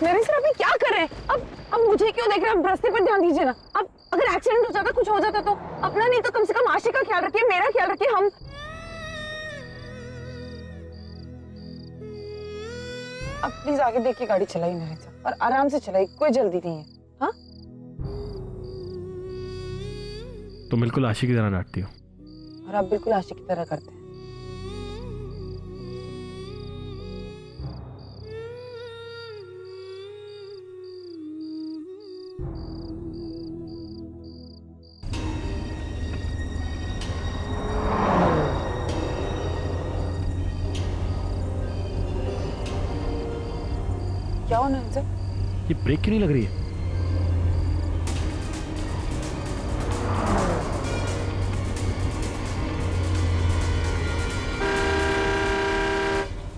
Naresh sir अभी क्या कर रहे हैं? अब मुझे क्यों देख रहे हैं? आप रास्ते पर ध्यान दीजिए ना। अब अगर एक्सीडेंट हो जाता, कुछ हो जाता तो अपना नहीं तो कम से कम आशी का ख्याल रखिए, मेरा ख्याल रखिए। हम अब प्लीज आगे देखिए, गाड़ी चलाइए नरेश सर, और आराम से चलाइए, कोई जल्दी नहीं है। हाँ, तुम बिल्कुल आशी की तरह डांटती हो। और आप बिल्कुल आशी की तरह करते हैं। क्या होना है सर? ये ब्रेक क्यों नहीं लग रही है?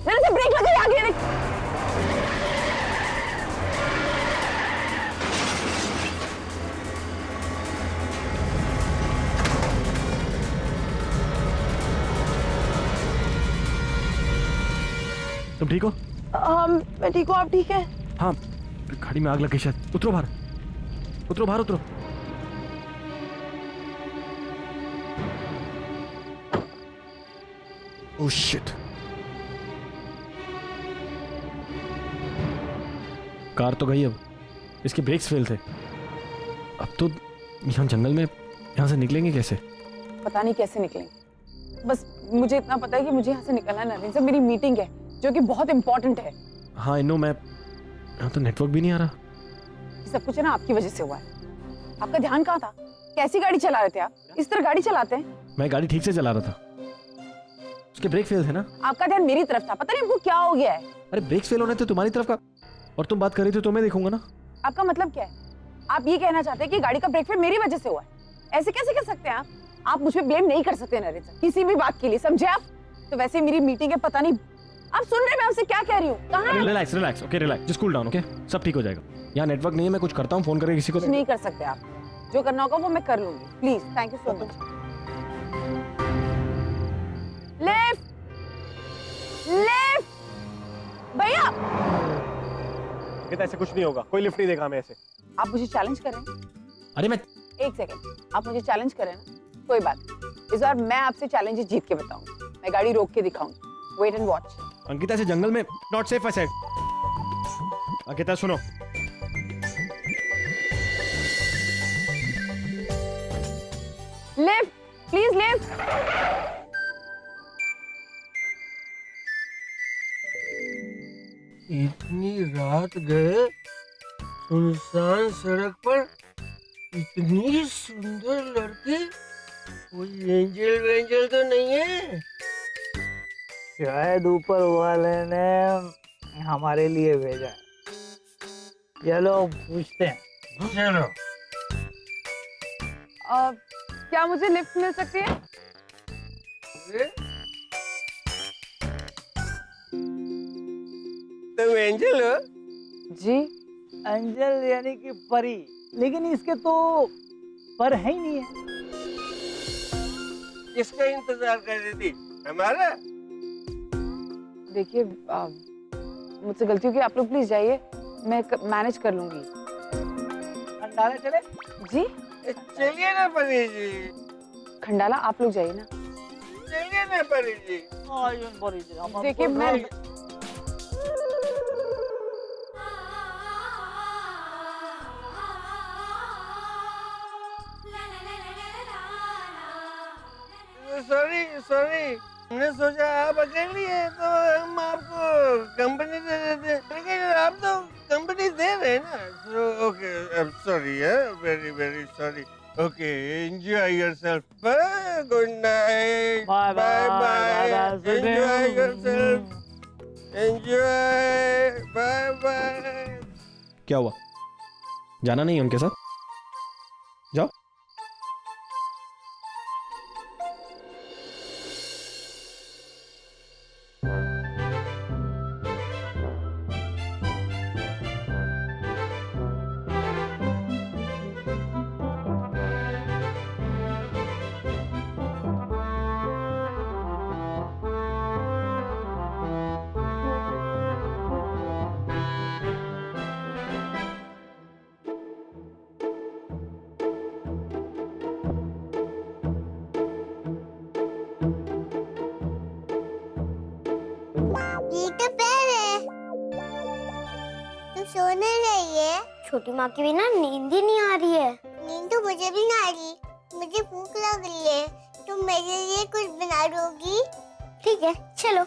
नरेश सर ब्रेक लगाइए, आगे तुम ठीक हो? मैं ठीक हूँ, आप ठीक है? हाँ, गाड़ी में आग लग गई शायद। उतरो बाहर, उतरो बाहर, उतरो। Oh shit. कार तो गई, अब इसके ब्रेक्स फेल थे। अब तो यहाँ जंगल में यहाँ से निकलेंगे कैसे? पता नहीं कैसे निकलेंगे, बस मुझे इतना पता है कि मुझे यहाँ से निकलना है नरेश सर। मेरी मीटिंग है जो कि बहुत इंपॉर्टेंट है। हाँ इनो, मैं यहाँ तो नेटवर्क भी नहीं आ रहा। ये सब कुछ है ना आपकी वजह से हुआ है। आपका ध्यान कहाँ था? कैसी गाड़ी चला रहे थे आप? इस तरह गाड़ी चलाते हैं? मैं गाड़ी ठीक से चला रहा था, उसके ब्रेक फेल थे ना। आपका ध्यान मेरी तरफ था, पता नहीं आपको क्या हो गया है। अरे ब्रेक्स फेल होने थे तुम्हारी तरफ का, और तुम बात कर रही थी तो मैं देखूंगा ना। आपका मतलब क्या है? आप ये कहना चाहते हैं कि गाड़ी का ब्रेक फेल मेरी वजह से हुआ है? ऐसे कैसे कह सकते हैं आप? आप मुझ पे ब्लेम नहीं कर सकते नरेश सर, किसी भी बात के लिए, समझे आप? तो वैसे मेरी मीटिंग है, पता नहीं आप सुन रहे हैं मैं आपसे क्या कह रही हूँ? कहाँ? Relax relax, okay relax, just cool down, okay, सब ठीक हो जाएगा। यहाँ नेटवर्क नहीं है, मैं कुछ करता हूँ, फोन करके किसी को। कुछ नहीं कर सकते आप, जो करना होगा वो मैं कर लूंगी। Please, thank you so much. Lift, lift, भैया। ऐसे कुछ नहीं होगा, कोई लिफ्ट नहीं देगा हमें ऐसे। आप मुझे चैलेंज कर रहे हैं? अरे मैं एक सेकंड, आप मुझे चैलेंज कर रहे हैं ना? कोई बात नहीं, इस बार मैं आपसे चैलेंज जीत के बताऊंगी। मैं गाड़ी रोक के दिखाऊंगी, वेट एंड वॉच। अंकिता से जंगल में नॉट सेफ, ऐसे। अंकिता सुनो, लिफ्ट, प्लीज लिफ्ट। इतनी रात गए सुनसान सड़क पर, इतनी सुंदर लड़की, कोई एंजल वेंजल तो नहीं है? शायद ऊपर वाले ने हमारे लिए भेजा है। चलो पूछते हैं। चलो। क्या मुझे लिफ्ट मिल सकती है? तुम एंजल हो? जी। एंजल यानी कि परी, लेकिन इसके तो पर है ही नहीं है। किसका इंतजार कर रही थी, हमारा? देखिए मुझसे गलती हो गई, आप लोग प्लीज जाइए, मैं मैनेज कर लूंगी। खंडाला चले? जी। चलिए ना परी जी, खंडाला आप लोग जाइए ना। चलिए ना परी जी। देखिए मैं सॉरी सॉरी, हमने सोचा आप अकेली है तो हम आपको कंपनी दे देते, लेकिन आप तो कंपनी दे रहे हैं ना। So okay, I am sorry, very very sorry. Okay, enjoy yourself, good night, bye bye, enjoy yourself, enjoy, bye bye. क्या हुआ? जाना नहीं है उनके साथ? जाओ। सोने रही है। छोटी माँ के बिना नींद ही नहीं आ रही है। नींद तो मुझे भी नहीं आ रही, मुझे भूख लग रही है। तुम मेरे लिए कुछ बना दोगी? ठीक है, चलो।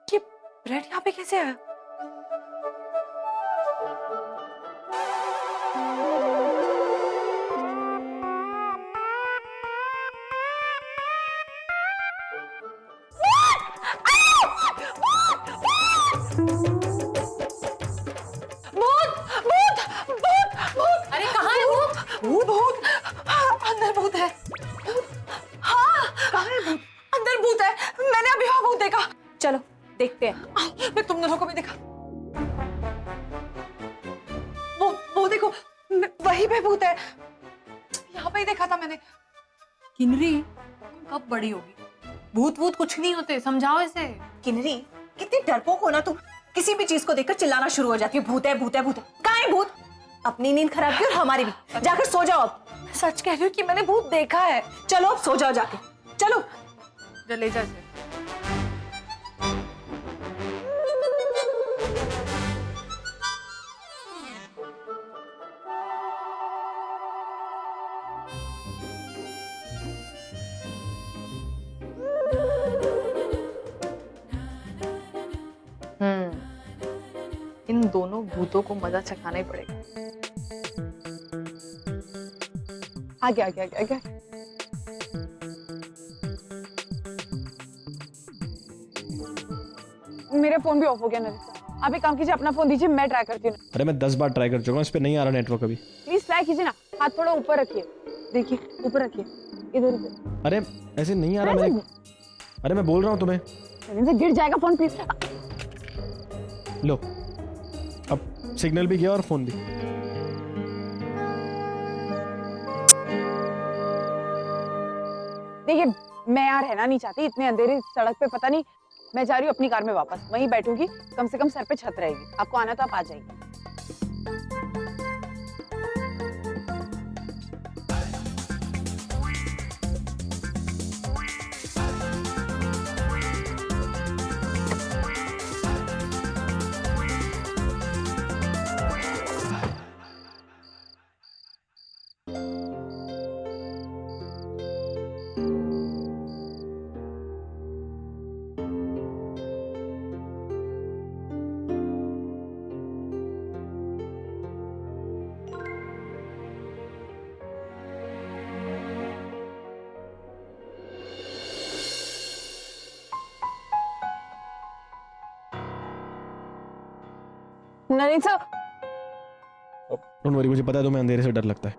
ये ब्रेड यहाँ पे कैसे आया? अरे कहाँ है भूत? भूत अंदर भूत है। हाँ कहाँ है भूत? अंदर भूत है। मैंने अभी वहाँ भूत देखा। चलो देखते हैं। मैं तुम दोनों को भी देखा। वो देखो, वहीं पे भूत है। यहाँ पे ही देखा था मैंने। किन्नरी तुम कब बड़ी होगी? भूत वूत कुछ नहीं होते, समझाओ इसे। किन्नरी कितनी डरपोक हो ना तुम। किसी भी चीज को देखकर चिल्लाना शुरू हो जाती है, भूत है भूत है भूत है। कहाँ है भूत? अपनी नींद खराब की और हमारी भी। जाकर सो जाओ अब। सच कह रही हूँ कि मैंने भूत देखा है। चलो अब सो जाओ जाके। चलो ले जा इसे। इन दोनों भूतों को मजा चखाना ही पड़ेगा। आगे आगे आगे आगे। मेरा फोन भी ऑफ हो गया नरेश। आप एक काम कीजिए, अपना फोन दीजिए, मैं ट्राई करती हूँ। अरे मैं 10 बार ट्राई कर चुका हूँ, इस पे नहीं आ रहा नेटवर्क अभी। प्लीज ट्राई कीजिए ना। हाथ थोड़ा ऊपर रखिए, देखिए ऊपर रखिए, इधर इधर। अरे ऐसे नहीं आ रहा मैंने। अरे मैं बोल रहा हूँ तुम्हें। से गिर जाएगा फोन प्लीज। लो अब सिग्नल भी गया और फोन भी। देखिए मैं यहाँ रहना नहीं चाहती, इतने अंधेरी सड़क पे पता नहीं। मैं जा रही हूँ अपनी कार में वापस, वहीं बैठूंगी। कम से कम सर पे छत रहेगी। आपको आना तो आप आ जाइए। नरेश सर, डोंट वरी, मुझे पता है तुम्हें अंधेरे से डर लगता है।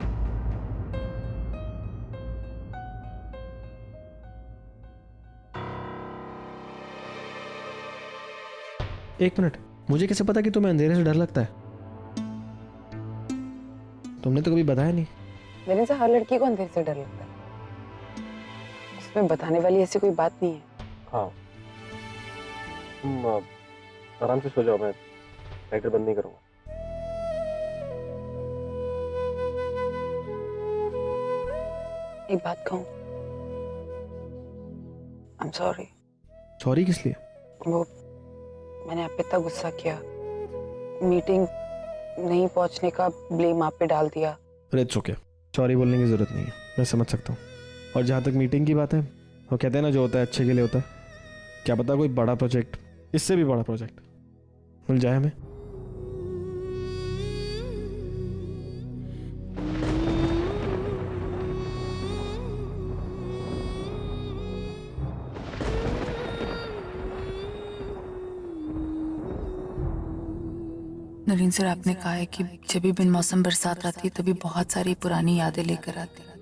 एक मिनट, मुझे कैसे पता कि तुम्हें अंधेरे से डर लगता है? तुमने तो कभी बताया नहीं। नरेश सर, हर लड़की को अंधेरे से डर लगता है। उसमें बताने वाली ऐसी कोई बात नहीं है। हाँ तुम आराम से सो जाओ, मैं लाइटर बंद नहीं करूँगा। एक बात कहूँ, I'm sorry। सॉरी किस लिए? वो मैंने आप पे इतना गुस्सा किया, मीटिंग नहीं पहुंचने का ब्लेम आप पे डाल दिया। अरे इट्स ओके, सॉरी बोलने की जरूरत नहीं है, मैं समझ सकता हूँ। और जहाँ तक मीटिंग की बात है, वो कहते हैं ना जो होता है अच्छे के लिए होता है। क्या पता कोई बड़ा प्रोजेक्ट, इससे भी बड़ा प्रोजेक्ट मिल जाए हमें। नवीन सर, आपने कहा है कि जब भी बिन मौसम बरसात आती है तभी बहुत सारी पुरानी यादें लेकर आती है,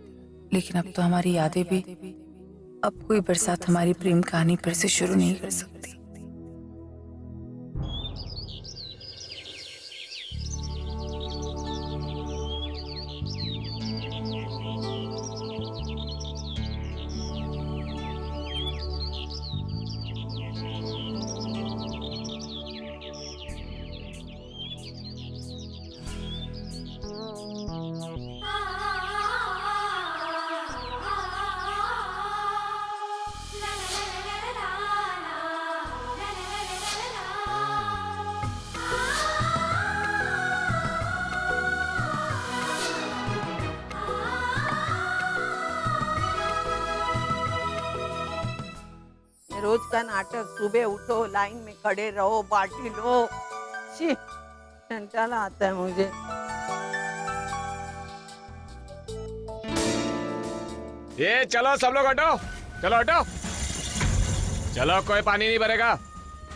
लेकिन अब तो हमारी यादें भी, अब कोई बरसात हमारी प्रेम कहानी फिर से शुरू नहीं कर सकती। रोज का नाटक, सुबह उठो, लाइन में खड़े रहो, बाल्टी लो। शी, कंटाला आता है मुझे। ये चलो सब लोग हटो, चलो हटो, चलो कोई पानी नहीं भरेगा।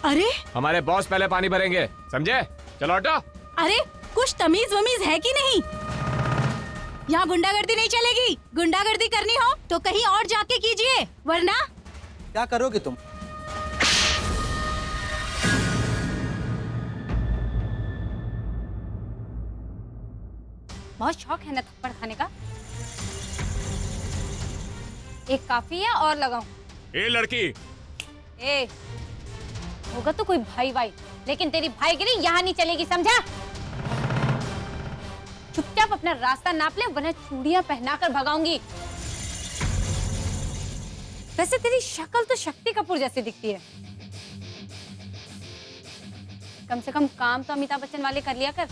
अरे हमारे बॉस पहले पानी भरेंगे, समझे? चलो हटो। अरे कुछ तमीज वमीज है कि नहीं? यहाँ गुंडागर्दी नहीं चलेगी। गुंडागर्दी करनी हो तो कहीं और जाके कीजिए, वरना क्या करोगे तुम? बहुत शौक है ना थप्पड़ खाने का। एक काफी है और लगाऊं? ये लड़की ए, होगा तो कोई भाई भाई, लेकिन तेरी भाईगिरी यहाँ नहीं चलेगी, समझा? चुपचाप अपना रास्ता नाप ले, वरना चूड़ियां पहनाकर भगाऊंगी। वैसे तेरी शक्ल तो शक्ति कपूर जैसी दिखती है। कम से कम काम तो अमिताभ बच्चन वाले कर लिया कर।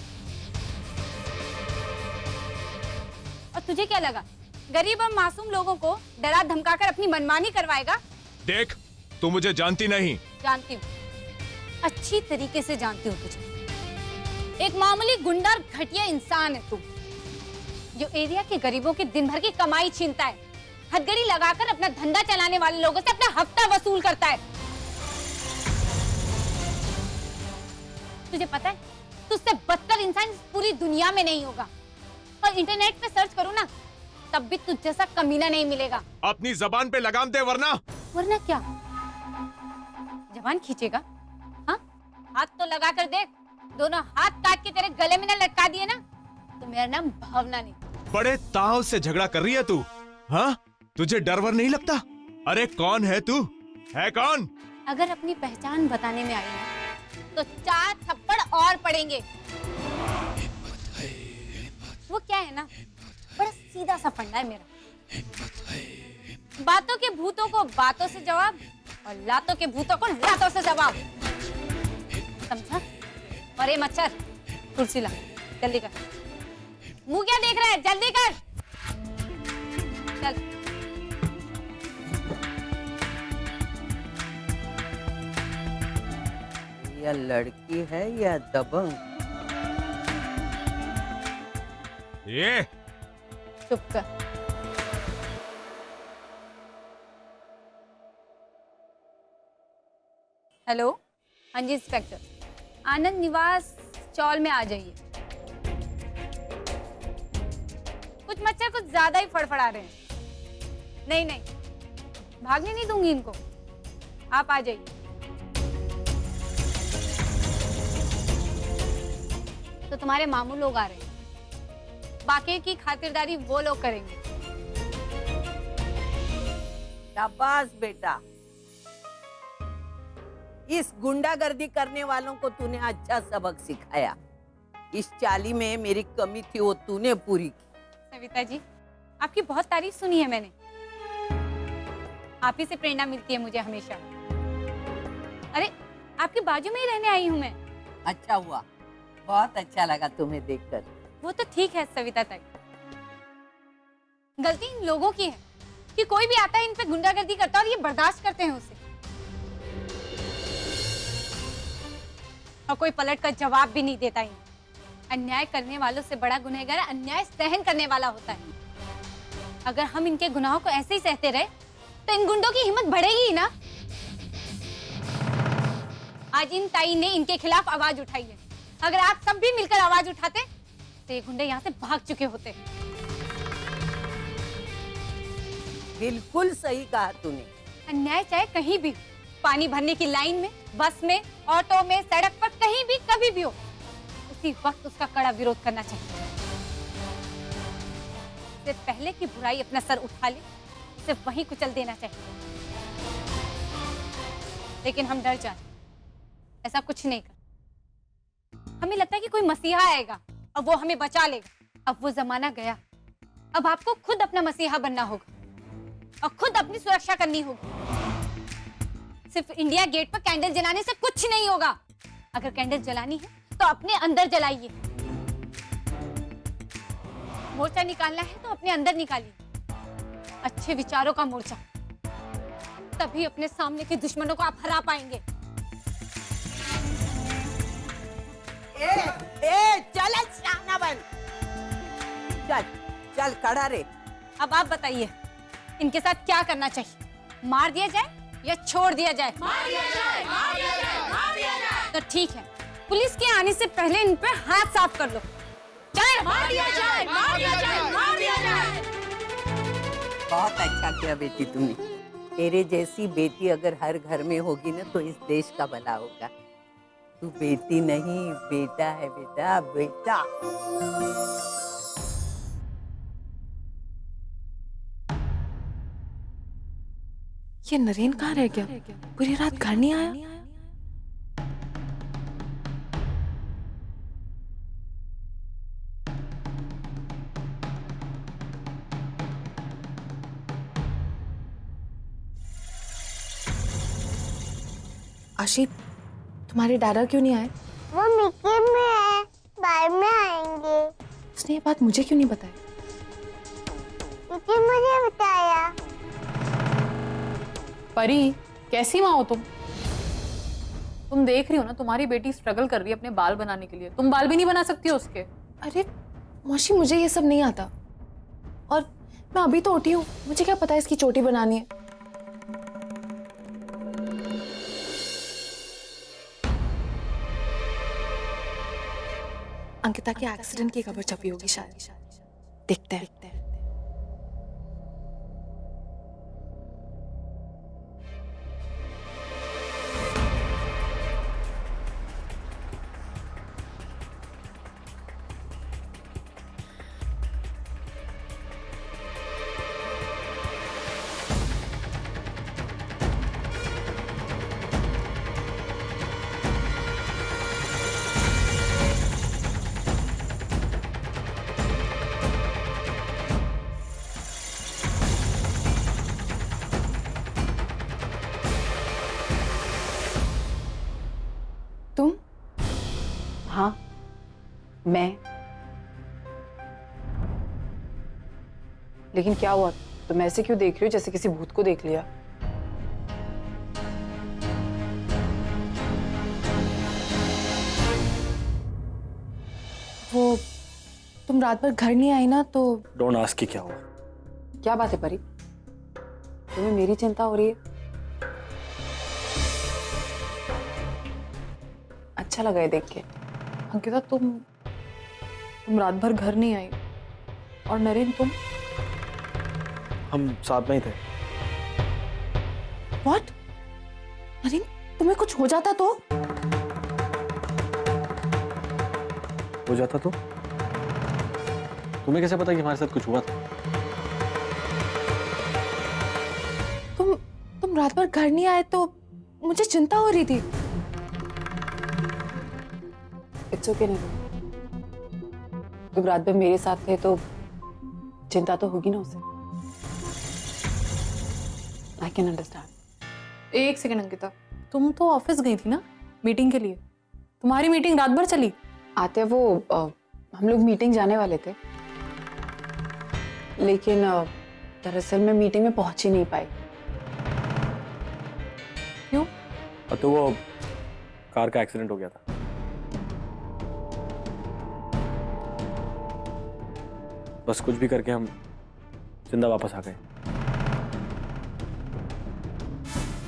और तुझे क्या लगा गरीब और मासूम लोगों को डरा धमकाकर अपनी मनमानी करवाएगा? देख, तू मुझे जानती नहीं। जानती हूँ, अच्छी तरीके से जानती हूँ तुझे। एक मामूली गुंडा और घटिया इंसान है तू, जो एरिया के गरीबों की दिन भर की कमाई छीनता है, हथकड़ी लगाकर अपना धंधा चलाने वाले लोगों से अपना हफ्ता वसूल करता है। तुझे पता है, तुझसे बदतर इंसान इस पूरी दुनिया में नहीं होगा। और इंटरनेट पे सर्च करो ना, तब भी तुझ जैसा कमीना नहीं मिलेगा। अपनी जबान पे लगाम दे, वरना वरना क्या? जबान खींचेगा? हाँ, हाथ तो लगा कर देख। दोनों हाथ काट के तेरे गले में न लटका दिए ना, तो मेरा नाम भावना नहीं। बड़े ताव से झगड़ा कर रही है तू। हाँ, तुझे डर वर नहीं लगता? अरे कौन है तू? है कौन? अगर अपनी पहचान बताने में आई है तो 4 थप्पड़ और पड़ेंगे। वो क्या है ना, बड़ा सीधा सा फंडा है मेरा। बातों के भूतों को बातों से जवाब, और लातों के भूतों को लातों से जवाब, समझा? और ये मच्छर, कुर्सी ला, जल्दी कर। मुंह क्या देख रहा है, जल्दी कर। चल। यह लड़की है या दबंग? ये चुप कर। हेलो, हाँ जी इंस्पेक्टर, आनंद निवास चौल में आ जाइए। कुछ मच्छर कुछ ज्यादा ही फड़फड़ा रहे हैं। नहीं नहीं, भागने नहीं दूंगी इनको, आप आ जाइए। तो तुम्हारे मामू लोग आ रहे हैं, बाकी की खातिरदारी वो लोग करेंगे। शाबाश बेटा, इस गुंडागर्दी करने वालों को तूने अच्छा सबक सिखाया। इस चाली में मेरी कमी थी, वो तूने पूरी की। सविता जी, आपकी बहुत तारीफ सुनी है मैंने। आप ही से प्रेरणा मिलती है मुझे हमेशा। अरे, आपके बाजू में ही रहने आई हूँ मैं। अच्छा हुआ, बहुत अच्छा लगा तुम्हें देखकर। वो तो ठीक है सविता ताई, गलती इन लोगों की है कि कोई भी आता है इन पे गुंडागर्दी करता है और ये बर्दाश्त करते हैं उसे, और कोई पलट कर जवाब भी नहीं देता। इन अन्याय करने वालों से बड़ा गुनहगार अन्याय सहन करने वाला होता है। अगर हम इनके गुनाहों को ऐसे ही सहते रहे तो इन गुंडों की हिम्मत बढ़ेगी ही ना। आज इन ताई ने इनके खिलाफ आवाज उठाई है अगर आप सब भी मिलकर आवाज उठाते तो ये गुंडे यहाँ से भाग चुके होते। बिल्कुल सही कहा तूने। अन्याय चाहे कहीं भी, पानी भरने की लाइन में, बस में, ऑटो में, सड़क पर, कहीं भी कभी भी हो, उसी वक्त उसका कड़ा विरोध करना चाहिए। इससे पहले कि बुराई अपना सर उठा ले, सिर्फ वहीं कुचल देना चाहिए। लेकिन हम डर जाते, ऐसा कुछ नहीं कर। हमें लगता है कि कोई मसीहा आएगा और वो हमें बचा लेगा। अब वो जमाना गया। अब आपको खुद अपना मसीहा बनना होगा और खुद अपनी सुरक्षा करनी होगी। सिर्फ इंडिया गेट पर कैंडल जलाने से कुछ नहीं होगा। अगर कैंडल जलानी है तो अपने अंदर जलाइए। मोर्चा निकालना है तो अपने अंदर निकालिए, अच्छे विचारों का मोर्चा। तभी अपने सामने के दुश्मनों को आप हरा पाएंगे। चल शाना बन, चल चल खड़ा रे। अब आप बताइए, इनके साथ क्या करना चाहिए? मार दिया जाए या छोड़ दिया जाए? मार दिया जाए, मार दिया जाए, मार दिया जाए। तो ठीक है, पुलिस के आने से पहले इन पे हाथ साफ कर लो। चल, मार दिया जाए, मार दिया जाए, मार दिया जाए। बहुत अच्छा किया बेटी तूने। तेरे जैसी बेटी अगर हर घर में होगी ना तो इस देश का भला होगा। तू बेटी नहीं बेटा है बेटा, बेटा। ये नरेन कहाँ रह गया? पूरी रात घर नहीं आया। आशी, तुम्हारे दादा क्यों नहीं आए? वो मीटिंग में है, बाद में आएंगे। उसने ये बात मुझे क्यों नहीं बताई? क्योंकि मुझे बताया। परी, कैसी माँ हो तुम? तुम देख रही हो ना, तुम्हारी बेटी स्ट्रगल कर रही है अपने बाल बनाने के लिए। तुम बाल भी नहीं बना सकती हो उसके। अरे मौसी, मुझे ये सब नहीं आता। और मैं अभी तो उठी हूँ, मुझे क्या पता है इसकी चोटी बनानी है। अंकिता के एक्सीडेंट की खबर छपी होगी शायद। देखते हैं। तुम? हाँ, मैं। लेकिन क्या हुआ? तुम ऐसे क्यों देख रही हो जैसे किसी भूत को देख लिया? वो तुम रात भर घर नहीं आई ना, तो डोंट आस्क कि क्या हुआ। क्या बात है परी? तुम्हें मेरी चिंता हो रही है? अच्छा लगा ये देख के। अंकिता, तुम रात भर घर नहीं आई। और नरेन, तुम? हम साथ में ही थे। व्हाट? अरे तुम्हें कुछ हो जाता तो? हो जाता तो? तुम्हें कैसे पता कि हमारे साथ कुछ हुआ था? तुम रात भर घर नहीं आए तो मुझे चिंता हो रही थी। इट्स ओके नरेन, तुम रात भर मेरे साथ थे तो चिंता तो होगी ना उसे। I can understand. एक सेकंड अंकिता, तुम तो ऑफिस गई थी ना मीटिंग के लिए? तुम्हारी मीटिंग रात भर चली? आते वो हम लोग मीटिंग जाने वाले थे, लेकिन दरअसल मैं मीटिंग में पहुंच ही नहीं पाई। क्यों? तो वो कार का एक्सीडेंट हो गया था। बस कुछ भी करके हम जिंदा वापस आ गए।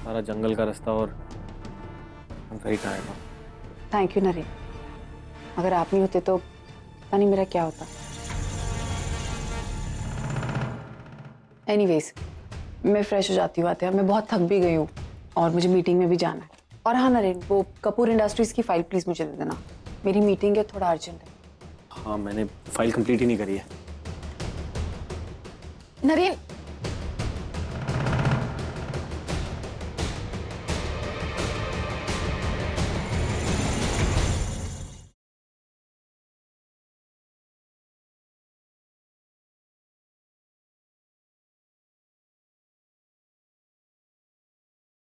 सारा जंगल का रास्ता और हम सही कहाँ हैं। थैंक यू नरेन, अगर आप नहीं होते तो पता नहीं मेरा क्या होता। एनीवेज, मैं फ्रेश हो जाती हूँ आते, मैं बहुत थक भी गई हूँ और मुझे मीटिंग में भी जाना है। और हाँ नरेन, वो कपूर इंडस्ट्रीज की फाइल प्लीज मुझे दे देना, मेरी मीटिंग है, थोड़ा अर्जेंट है। हाँ, मैंने फाइल कंप्लीट ही नहीं करी है। नरेन